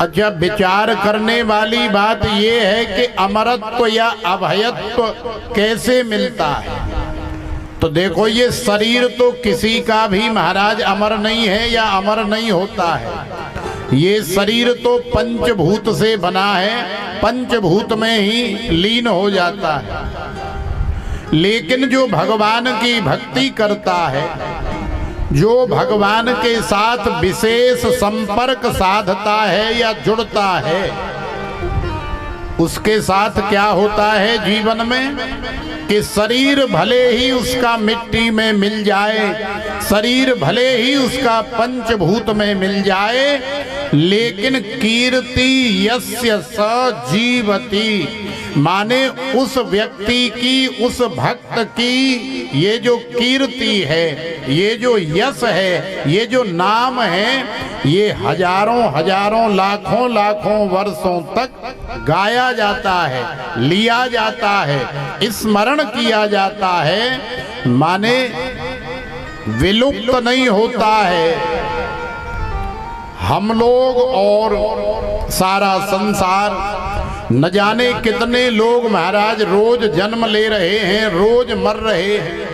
अच्छा, विचार करने वाली बात यह है कि अमरत्व या अभयत्व कैसे मिलता है। तो देखो, ये शरीर तो किसी का भी महाराज अमर नहीं है या अमर नहीं होता है। ये शरीर तो पंचभूत से बना है, पंचभूत में ही लीन हो जाता है। लेकिन जो भगवान की भक्ति करता है, जो भगवान के साथ विशेष संपर्क साधता है या जुड़ता है, उसके साथ क्या होता है जीवन में कि शरीर भले ही उसका मिट्टी में मिल जाए, शरीर भले ही उसका पंचभूत में मिल जाए, लेकिन कीर्ति यस्य स जीवति, माने उस व्यक्ति की, उस भक्त की ये जो कीर्ति है, ये जो यश है, ये जो नाम है, ये हजारों हजारों लाखों लाखों वर्षों तक गाया जाता है, लिया जाता है, स्मरण किया जाता है, माने विलुप्त नहीं होता है। हम लोग और सारा संसार, न जाने कितने लोग महाराज रोज जन्म ले रहे हैं, रोज मर रहे हैं।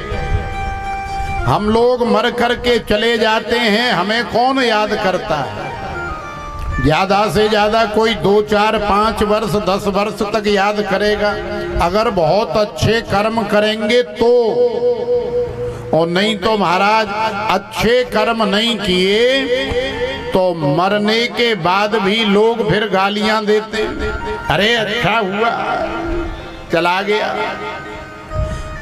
हम लोग मर करके चले जाते हैं, हमें कौन याद करता है? ज्यादा से ज्यादा कोई 2, 4, 5 वर्ष 10 वर्ष तक याद करेगा, अगर बहुत अच्छे कर्म करेंगे तो। और नहीं तो महाराज अच्छे कर्म नहीं किए तो मरने के बाद भी लोग फिर गालियां देते, अरे अच्छा हुआ चला गया,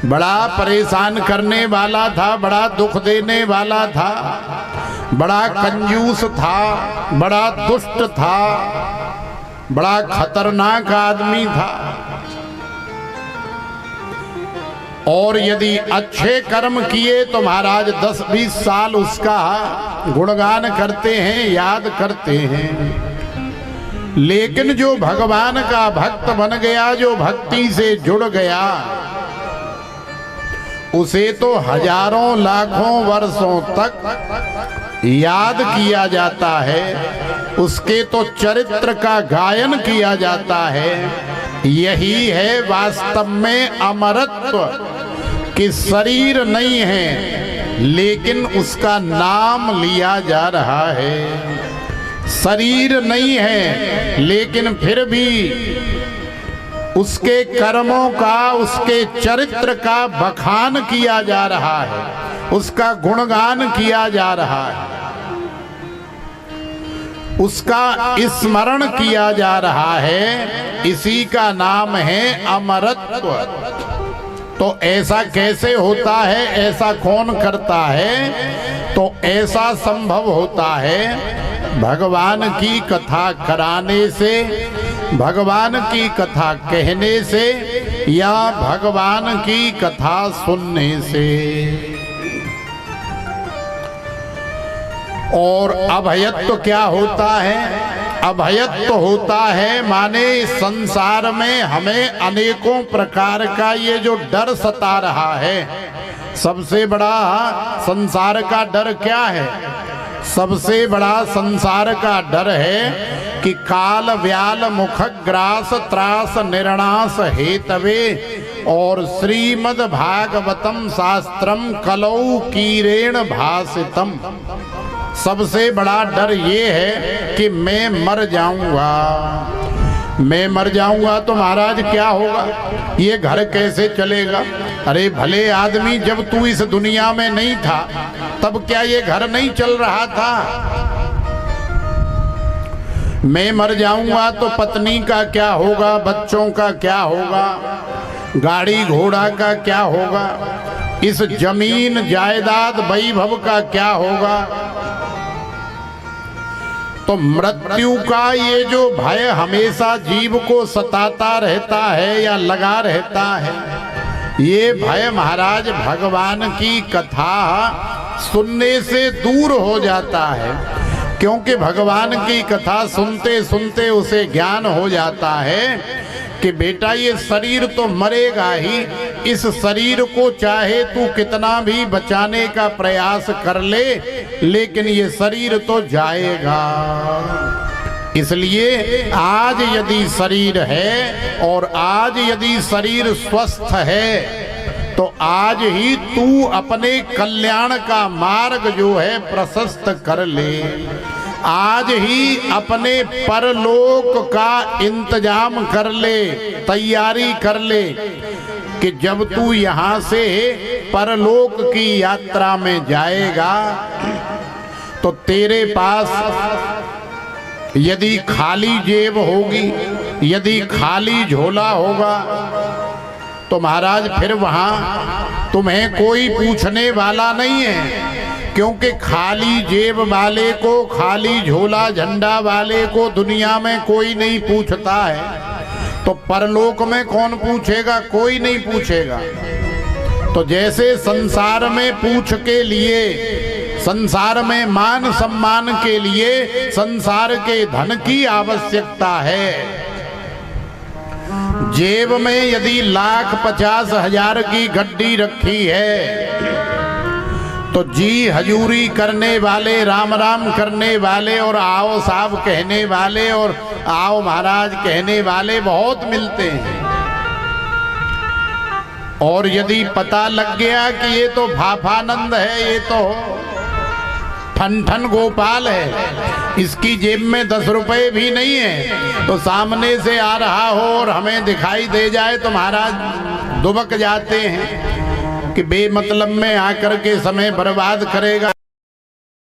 बड़ा परेशान करने वाला था, बड़ा दुख देने वाला था, बड़ा कंजूस था, बड़ा दुष्ट था, बड़ा खतरनाक आदमी था। और यदि अच्छे कर्म किए तो महाराज 10-20 साल उसका गुणगान करते हैं, याद करते हैं। लेकिन जो भगवान का भक्त बन गया, जो भक्ति से जुड़ गया, उसे तो हजारों लाखों वर्षों तक याद किया जाता है, उसके तो चरित्र का गायन किया जाता है। यही है वास्तव में अमरत्व, कि शरीर नहीं है लेकिन उसका नाम लिया जा रहा है। शरीर नहीं है लेकिन फिर भी उसके कर्मों का, उसके चरित्र का बखान किया जा रहा है, उसका गुणगान किया जा रहा है, उसका स्मरण किया जा रहा है। इसी का नाम है अमरत्व। तो ऐसा कैसे होता है, ऐसा कौन करता है? तो ऐसा संभव होता है भगवान की कथा कराने से, भगवान की कथा कहने से, या भगवान की कथा सुनने से। और अभयत्व क्या होता है? अभयत्व होता है माने संसार में हमें अनेकों प्रकार का ये जो डर सता रहा है, सबसे बड़ा संसार का डर क्या है? सबसे बड़ा संसार का डर है कि काल व्याल मुख ग्रास त्रास निर्णास हेतवे और श्रीमद् भागवतम शास्त्रम कलौ कीरेण भासितम। सबसे बड़ा डर ये है कि मैं मर जाऊंगा, मैं मर जाऊंगा तो महाराज क्या होगा, ये घर कैसे चलेगा? अरे भले आदमी, जब तू इस दुनिया में नहीं था तब क्या ये घर नहीं चल रहा था? मैं मर जाऊंगा तो पत्नी का क्या होगा, बच्चों का क्या होगा, गाड़ी घोड़ा का क्या होगा, इस जमीन जायदाद वैभव का क्या होगा? तो मृत्यु का ये जो भय हमेशा जीव को सताता रहता है या लगा रहता है, ये भय महाराज भगवान की कथा सुनने से दूर हो जाता है। क्योंकि भगवान की कथा सुनते सुनते उसे ज्ञान हो जाता है कि बेटा ये शरीर तो मरेगा ही, इस शरीर को चाहे तू कितना भी बचाने का प्रयास कर ले, लेकिन ये शरीर तो जाएगा। इसलिए आज यदि शरीर है और आज यदि शरीर स्वस्थ है तो आज ही तू अपने कल्याण का मार्ग जो है प्रशस्त कर ले। आज ही अपने परलोक का इंतजाम कर ले, तैयारी कर ले कि जब तू यहाँ से परलोक की यात्रा में जाएगा तो तेरे पास यदि खाली जेब होगी, यदि खाली झोला होगा तो महाराज फिर वहां तुम्हें कोई पूछने वाला नहीं है, क्योंकि खाली जेब वाले को, खाली झोला झंडा वाले को दुनिया में कोई नहीं पूछता है, तो परलोक में कौन पूछेगा? कोई नहीं पूछेगा। तो जैसे संसार में पूछ के लिए, संसार में मान सम्मान के लिए संसार के धन की आवश्यकता है, जेब में यदि 1,50,000 की गड्डी रखी है तो जी हजूरी करने वाले, राम राम करने वाले और आओ साहब कहने वाले और आओ महाराज कहने वाले बहुत मिलते हैं। और यदि पता लग गया कि ये तो भाफानंद है, ये तो ठन गोपाल है, इसकी जेब में 10 रुपए भी नहीं है, तो सामने से आ रहा हो और हमें दिखाई दे जाए तो महाराज दुबक जाते हैं कि बेमतलब में आकर के समय बर्बाद करेगा।